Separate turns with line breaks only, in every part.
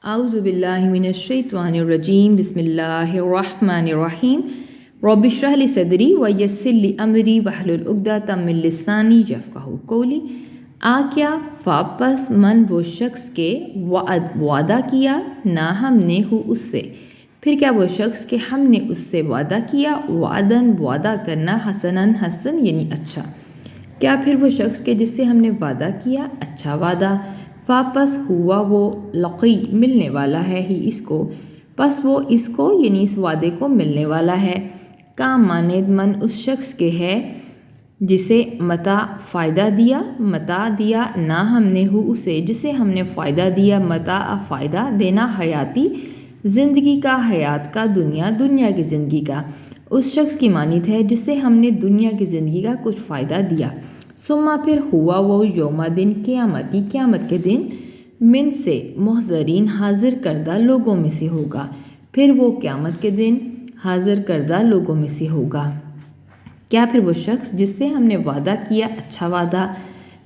اعوذ باللہ من الشیطان الرجیم بسم اللہ الرحمن الرحیم رب اشرح لی صدری ویسر لی امری واحلل عقدۃ من لسانی یفقہوا قولی۔ کیا واپس من وہ شخص کے وعدہ کیا نہ ہم نے ہو اس سے، پھر کیا وہ شخص کہ ہم نے اس سے وعدہ کیا، وعدن وعدہ کرنا، حسنن حسن یعنی اچھا، کیا پھر وہ شخص کے جس سے ہم نے وعدہ کیا اچھا وعدہ، واپس ہوا وہ لقی ملنے والا ہے ہی اس کو، پس وہ اس کو یعنی اس وعدے کو ملنے والا ہے، کام ماند من اس شخص کے ہے جسے متاع فائدہ دیا، متاع دیا نہ ہم نے ہو اسے جسے ہم نے فائدہ دیا، متاع فائدہ دینا، حیاتی زندگی کا، حیات کا، دنیا کی زندگی کا، اس شخص کی مانند ہے جس سے ہم نے دنیا کی زندگی کا کچھ فائدہ دیا، ثم پھر ہوا وہ یوم دن قیامتی قیامت کے دن، من سے محضرین حاضر کردہ لوگوں میں سے ہوگا، پھر وہ قیامت کے دن حاضر کردہ لوگوں میں سے ہوگا۔ کیا پھر وہ شخص جس سے ہم نے وعدہ کیا اچھا وعدہ،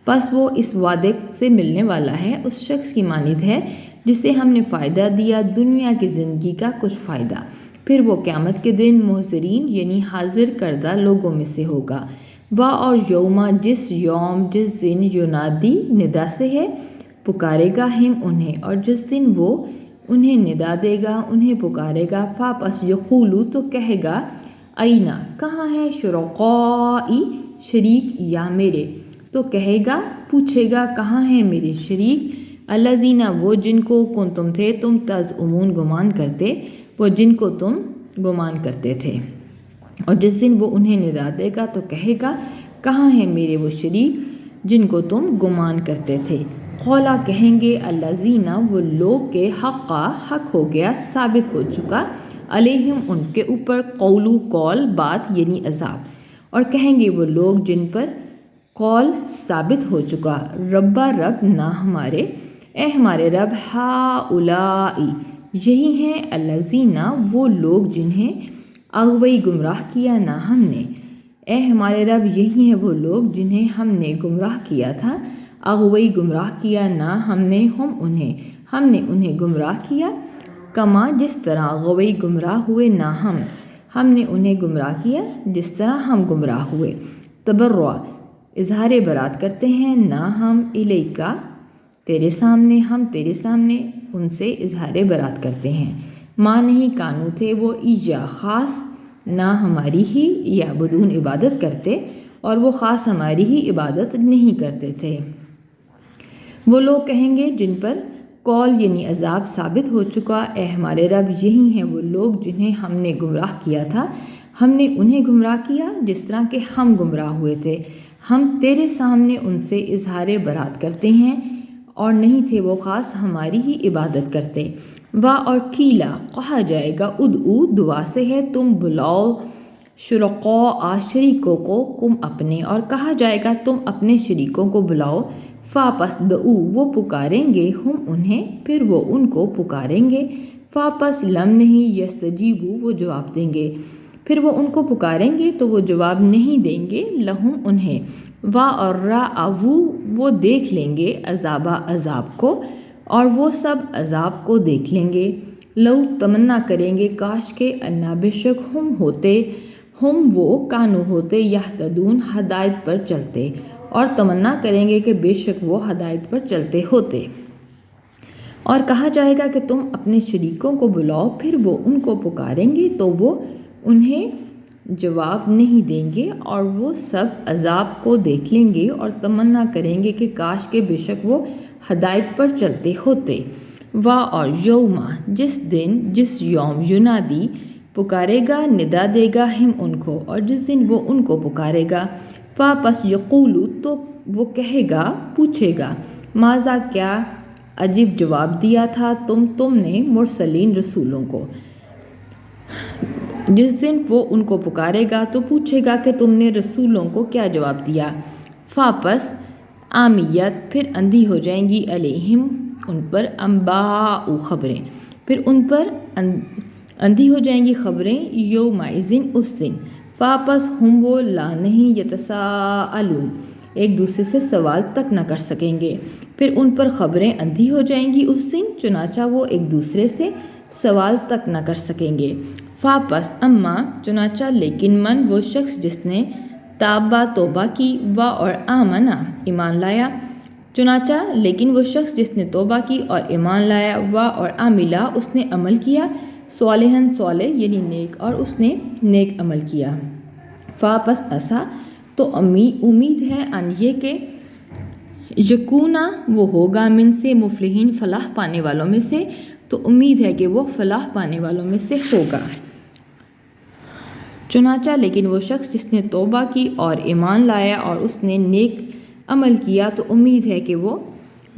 پس وہ اس وعدے سے ملنے والا ہے، اس شخص کی مانند ہے جس سے ہم نے فائدہ دیا دنیا کی زندگی کا کچھ فائدہ، پھر وہ قیامت کے دن محضرین یعنی حاضر کردہ لوگوں میں سے ہوگا۔ اور یوما جس یوم جس دن ینادی ندا سے ہے پکارے گا ہم انہیں، اور جس دن وہ انہیں ندا دے گا انہیں پکارے گا، پس یقولو تو کہے گا اینا کہاں ہے شرکائی شریک یا میرے، تو کہے گا پوچھے گا کہاں ہیں میرے شریک، الذین وہ جن کو کنتم تھے تم تزعمون گمان کرتے، وہ جن کو تم گمان کرتے تھے، اور جس دن وہ انہیں ندا دے گا تو کہے گا کہاں ہیں میرے وہ شریک جن کو تم گمان کرتے تھے، قولا کہیں گے الذین وہ لوگ کے حق ہو گیا ثابت ہو چکا، علیہم ان کے اوپر، قولو قول بات یعنی عذاب، اور کہیں گے وہ لوگ جن پر قول ثابت ہو چکا، ربا رب نہ ہمارے، اے ہمارے رب، ہاؤلائی یہی ہیں، الذین وہ لوگ جنہیں اغوی گمراہ کیا نہ ہم نے، اے ہمارے رب یہی ہیں وہ لوگ جنہیں ہم نے گمراہ کیا تھا، اغوی گمراہ کیا نہ ہم نے ہم نے انہیں گمراہ کیا، کما جس طرح غوی گمراہ ہوئے نہ ہم نے انہیں گمراہ کیا جس طرح ہم گمراہ ہوئے، تبرع اظہار برات کرتے ہیں نہ ہم الیکا تیرے سامنے، ہم تیرے سامنے ان سے اظہار برات کرتے ہیں، ماں نہیں کانو تھے وہ ایجا خاص نہ ہماری ہی یا بدون عبادت کرتے، اور وہ خاص ہماری ہی عبادت نہیں کرتے تھے۔ وہ لوگ کہیں گے جن پر قول یعنی عذاب ثابت ہو چکا، اے ہمارے رب یہی ہیں وہ لوگ جنہیں ہم نے گمراہ کیا تھا، ہم نے انہیں گمراہ کیا جس طرح کہ ہم گمراہ ہوئے تھے، ہم تیرے سامنے ان سے اظہار برات کرتے ہیں اور نہیں تھے وہ خاص ہماری ہی عبادت کرتے۔ اور کیلا کہا جائے گا ادعو دعا سے ہے تم بلاؤ، شرکاء شریکوں کو، کم اپنے، اور کہا جائے گا تم اپنے شریکوں کو بلاؤ، پس دعو وہ پکاریں گے ہم انہیں، پھر وہ ان کو پکاریں گے، پس لم نہیں یستجیبو وہ جواب دیں گے، پھر وہ ان کو پکاریں گے تو وہ جواب نہیں دیں گے، لہم انہیں، اور رأوا وہ دیکھ لیں گے عذاب کو، اور وہ سب عذاب کو دیکھ لیں گے، لو تمنا کریں گے کاش کے انا بے شک ہم ہوتے، ہم وہ کانو ہوتے، یہتدون ہدایت پر چلتے، اور تمنا کریں گے کہ بے شک وہ ہدایت پر چلتے ہوتے، اور کہا جائے گا کہ تم اپنے شریکوں کو بلاؤ، پھر وہ ان کو پکاریں گے تو وہ انہیں جواب نہیں دیں گے، اور وہ سب عذاب کو دیکھ لیں گے اور تمنا کریں گے کہ کاش کے بے شک وہ ہدایت پر چلتے ہوتے۔ اور یوما جس دن جس یوم ینادی پکارے گا ندا دے گا ہم ان کو، اور جس دن وہ ان کو پکارے گا، پس یقولو تو وہ کہے گا پوچھے گا ماذا کیا عجیب جواب دیا تھا تم نے مرسلین رسولوں کو، جس دن وہ ان کو پکارے گا تو پوچھے گا کہ تم نے رسولوں کو کیا جواب دیا، پس عامیت پھر اندھی ہو جائیں گی، علیہم ان پر، انباء خبریں پھر ان پر اندھی ہو جائیں گی خبریں، یومئذ اس دن، پس ہم وہ لا نہیں یتساءلون ایک دوسرے سے سوال تک نہ کر سکیں گے، پھر ان پر خبریں اندھی ہو جائیں گی اس دن، چنانچہ وہ ایک دوسرے سے سوال تک نہ کر سکیں گے۔ فا پس اما چنانچہ لیکن من وہ شخص جس نے تابا توبہ کی، و اور آمنا ایمان لایا، چنانچہ لیکن وہ شخص جس نے توبہ کی اور ایمان لایا، و اور عاملہ اس نے عمل کیا، صالحاً صالح یعنی نیک، اور اس نے نیک عمل کیا۔ فا پس ایسا تو امید ہے ان یہ کہ یکونا وہ ہوگا من سے مفلحین فلاح پانے والوں میں سے، تو امید ہے کہ وہ فلاح پانے والوں میں سے ہوگا۔ چنانچہ لیکن وہ شخص جس نے توبہ کی اور ایمان لایا اور اس نے نیک عمل کیا، تو امید ہے کہ وہ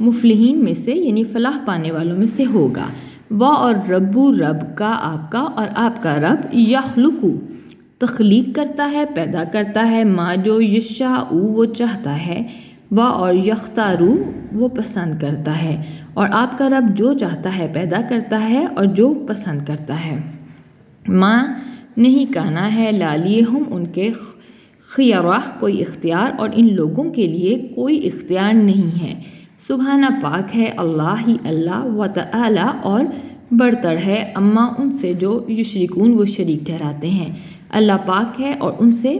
مفلحین میں سے یعنی فلاح پانے والوں میں سے ہوگا۔ و اور ربو رب کا آپ کا اور آپ کا رب یخلقو تخلیق کرتا ہے، پیدا کرتا ہے، ما جو یشاء وہ چاہتا ہے، و اور یختارو وہ پسند کرتا ہے، اور آپ کا رب جو چاہتا ہے پیدا کرتا ہے اور جو پسند کرتا ہے۔ ماں نہیں کہنا ہے لالیہم ان کے خیرہ کوئی اختیار، اور ان لوگوں کے لیے کوئی اختیار نہیں ہے۔ سبحانہ پاک ہے اللہ ہی اللہ، و تعالی اور برتر ہے، اما ان سے جو یشرکون وہ شریک ٹھہراتے ہیں۔ اللہ پاک ہے اور ان سے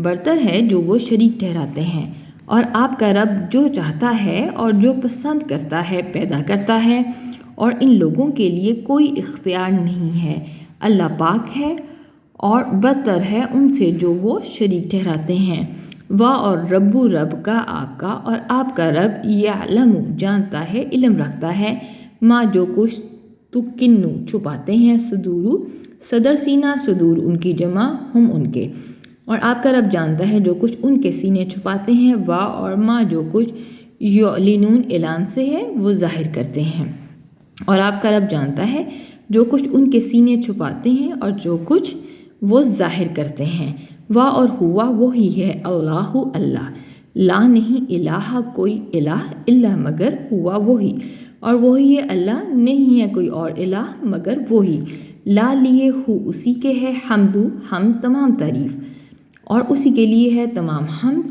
برتر ہے جو وہ شریک ٹھہراتے ہیں۔ اور آپ کا رب جو چاہتا ہے اور جو پسند کرتا ہے پیدا کرتا ہے، اور ان لوگوں کے لیے کوئی اختیار نہیں ہے۔ اللہ پاک ہے اور برتر ہے ان سے جو وہ شریک ٹھہراتے ہیں۔ و اور ربو رب کا آپ کا اور آپ کا رب یعلم جانتا ہے، علم رکھتا ہے، ما جو کچھ تکنو چھپاتے ہیں، صدورو صدر سینہ، صدور ان کی جمع ہم ان کے، اور آپ کا رب جانتا ہے جو کچھ ان کے سینے چھپاتے ہیں۔ و اور ما جو کچھ یعلنون اعلان سے ہے وہ ظاہر کرتے ہیں، اور آپ کا رب جانتا ہے جو کچھ ان کے سینے چھپاتے ہیں اور جو کچھ وہ ظاہر کرتے ہیں۔ و اور ہوا وہی ہے اللہ اللہ، لا نہیں الہ کوئی الہ الا مگر ہوا وہی، اور وہی ہے اللہ، نہیں ہے کوئی اور الہ مگر وہی۔ لا لیے ہو اسی کے ہے، حمدو ہم تمام تعریف، اور اسی کے لیے ہے تمام حمد،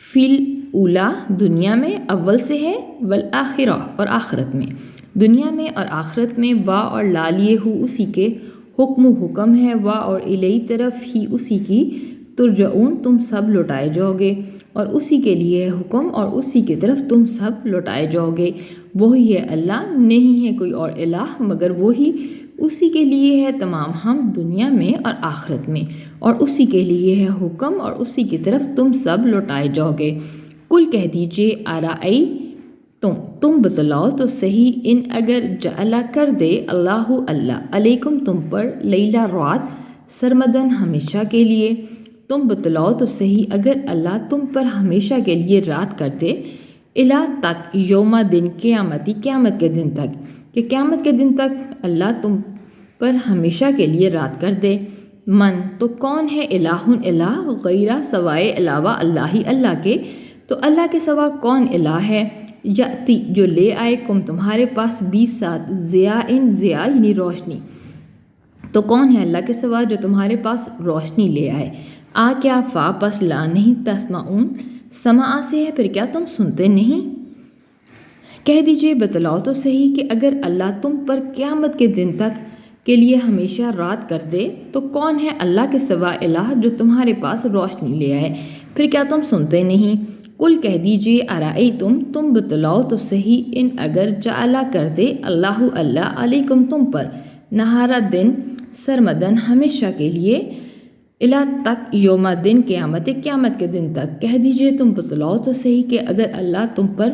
فی الاولا دنیا میں اول سے ہے، والآخرہ اور آخرت میں، دنیا میں اور آخرت میں۔ و اور لا لیے ہو اسی کے حکم حکم ہے، و اور الی طرف ہی اسی کی ترجعون تم سب لوٹائے جاؤ گے، اور اسی کے لیے ہے حکم اور اسی کی طرف تم سب لوٹائے جاؤ گے۔ وہی ہے اللہ، نہیں ہے کوئی اور الہ مگر وہی، اسی کے لیے ہے تمام ہم دنیا میں اور آخرت میں، اور اسی کے لیے ہے حکم اور اسی کی طرف تم سب لوٹائے جاؤ گے۔ کل کہہ دیجئے آرائی تم بتلاؤ تو صحیح، ان اگر جعلا کر دے اللہ اللہ علیکم تم پر لیلا رات سرمدن ہمیشہ کے لیے، تم بتلاؤ تو صحیح اگر اللہ تم پر ہمیشہ کے لیے رات کر دے، الہ تک یوم دن قیامتی قیامت کے دن تک، کہ قیامت کے دن تک اللہ تم پر ہمیشہ کے لیے رات کر دے۔ من تو کون ہے الہ الہ غیرہ سوائے علاوہ اللہ ہی اللہ کے، تو اللہ کے سوا کون الہ ہے، یاتی جو لے آئے کم تمہارے پاس 20 ساتھ ضیاء ضیاء یعنی روشنی، تو کون ہے اللہ کے سوا جو تمہارے پاس روشنی لے آئے۔ آ کیا فا پس لا نہیں تسمعون سماع سے ہے پھر کیا تم سنتے نہیں۔ کہہ دیجئے بتلاؤ تو صحیح کہ اگر اللہ تم پر قیامت کے دن تک کے لیے ہمیشہ رات کر دے تو کون ہے اللہ کے سوا الہ جو تمہارے پاس روشنی لے آئے، پھر کیا تم سنتے نہیں۔ کل کہہ دیجئے تم بتلاؤ تو صحیح ان اگر جعلا کر دے اللہ اللہ علیکم تم پر نہارا دن سرمدن ہمیشہ کے لیے، الہ تک یوم دن قیامت قیامت کے دن تک، کہہ دیجئے تم بتلاؤ تو صحیح کہ اگر اللہ تم پر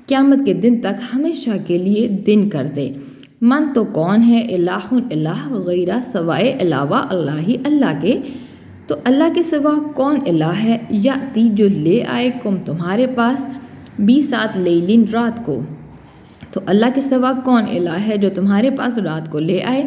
قیامت کے دن تک ہمیشہ کے لیے دن کر دے، من تو کون ہے الہ الہ غیرہ سوائے علاوہ اللہ ہی اللہ کے، تو اللہ کے سوا کون الہ ہے، یاتی جو لے آئے کم تمہارے پاس 20 سات لیلن رات کو، تو اللہ کے سوا کون الہ ہے جو تمہارے پاس رات کو لے آئے،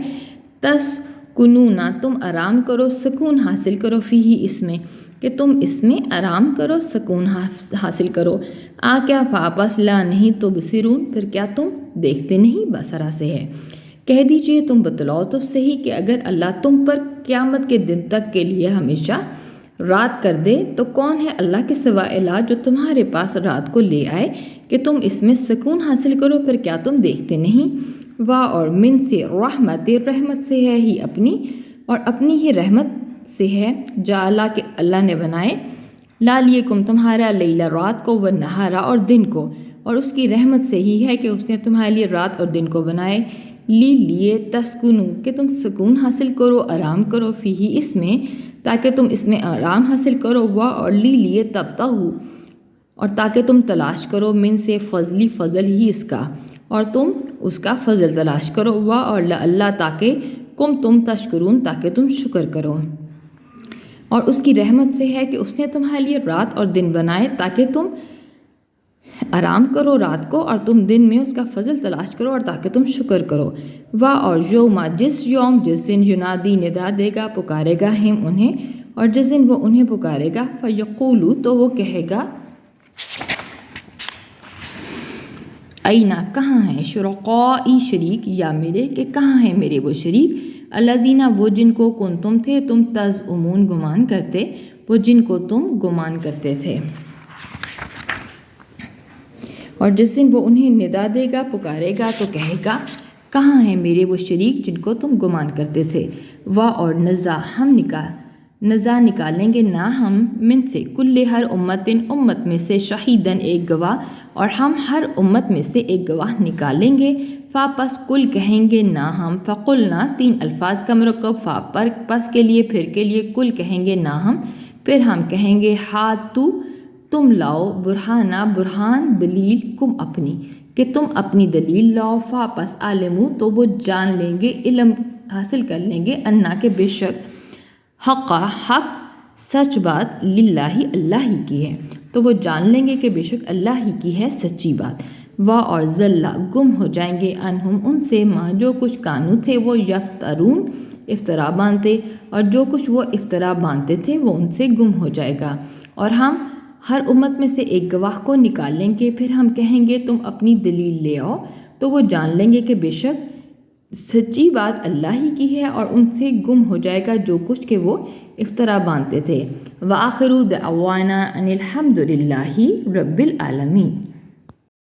تسکنون تم آرام کرو، سکون حاصل کرو، فیہ اس میں کہ تم اس میں آرام کرو، سکون حاصل کرو۔ آ کیا فاپس لا نہیں تو بصیرون پھر کیا تم دیکھتے نہیں، بصرہ سے ہے۔ کہہ دیجئے تم بتلاؤ تو صحیح کہ اگر اللہ تم پر قیامت کے دن تک کے لیے ہمیشہ رات کر دے تو کون ہے اللہ کے سوا الہ جو تمہارے پاس رات کو لے آئے کہ تم اس میں سکون حاصل کرو، پھر کیا تم دیکھتے نہیں؟ واہ اور من سے رحمت سے ہے ہی اپنی، اور اپنی ہی رحمت سے ہے جعلا کہ اللہ نے بنائے لالیکم تمہارا لیلہ رات کو، و نہارا اور دن کو، اور اس کی رحمت سے ہی ہے کہ اس نے تمہارے لیے رات اور دن کو بنائے، لیے تسکنو کہ تم سکون حاصل کرو، آرام کرو، فی اس میں تاکہ تم اس میں آرام حاصل کرو، اور لیے تبتغوا اور تاکہ تم تلاش کرو من سے فضل ہی اس کا، اور تم اس کا فضل تلاش کرو، اور اللہ تاکہ تم تشکرون تاکہ تم شکر کرو، اور اس کی رحمت سے ہے کہ اس نے تمہارے لیے رات اور دن بنائے تاکہ تم آرام کرو رات کو، اور تم دن میں اس کا فضل تلاش کرو، اور تاکہ تم شکر کرو، اور یوم جس دن ینادی ندا دے گا پکارے گا ہم انہیں، اور جس دن وہ انہیں پکارے گا فیقولو تو وہ کہے گا اینا کہاں ہیں شرکائی شریک یا میرے، کہ کہاں ہیں میرے وہ شریک، الذین وہ جن کو کنتم تھے تم تزعمون گمان کرتے، وہ جن کو تم گمان کرتے تھے، اور جس دن وہ انہیں ندا دے گا پکارے گا تو کہے گا کہاں ہیں میرے وہ شریک جن کو تم گمان کرتے تھے، اور نزا نکالیں گے نہ ہم من سے کل ہر امت میں سے شہیدن ایک گواہ، اور ہم ہر امت میں سے ایک گواہ نکالیں گے، پس کل کہیں گے نہ ہم، فقلنا 3 الفاظ کا مرکب، پر پس کے لیے پھر کے لیے، کل کہیں گے نہ ہم، پھر ہم کہیں گے ہاتو تم لاؤ، برہان دلیل کم اپنی، کہ تم اپنی دلیل لاؤ، پس عالمو تو وہ جان لیں گے، علم حاصل کر لیں گے، انا کے بے شک حق سچ بات للہ اللہ ہی کی ہے، تو وہ جان لیں گے کہ بے شک اللہ ہی کی ہے سچی بات، اور ذلہ گم ہو جائیں گے انہم ان سے ما جو کچھ کانو تھے وہ یفترون افطرا باندھتے، اور جو کچھ وہ افطرا باندھتے تھے وہ ان سے گم ہو جائے گا، اور ہم ہر امت میں سے ایک گواہ کو نکالیں گے، پھر ہم کہیں گے تم اپنی دلیل لے آؤ، تو وہ جان لیں گے کہ بے شک سچی بات اللہ ہی کی ہے، اور ان سے گم ہو جائے گا جو کچھ کہ وہ افطرا باندھتے تھے۔ وآخر دعوانا ان الحمد للہ رب العالمین۔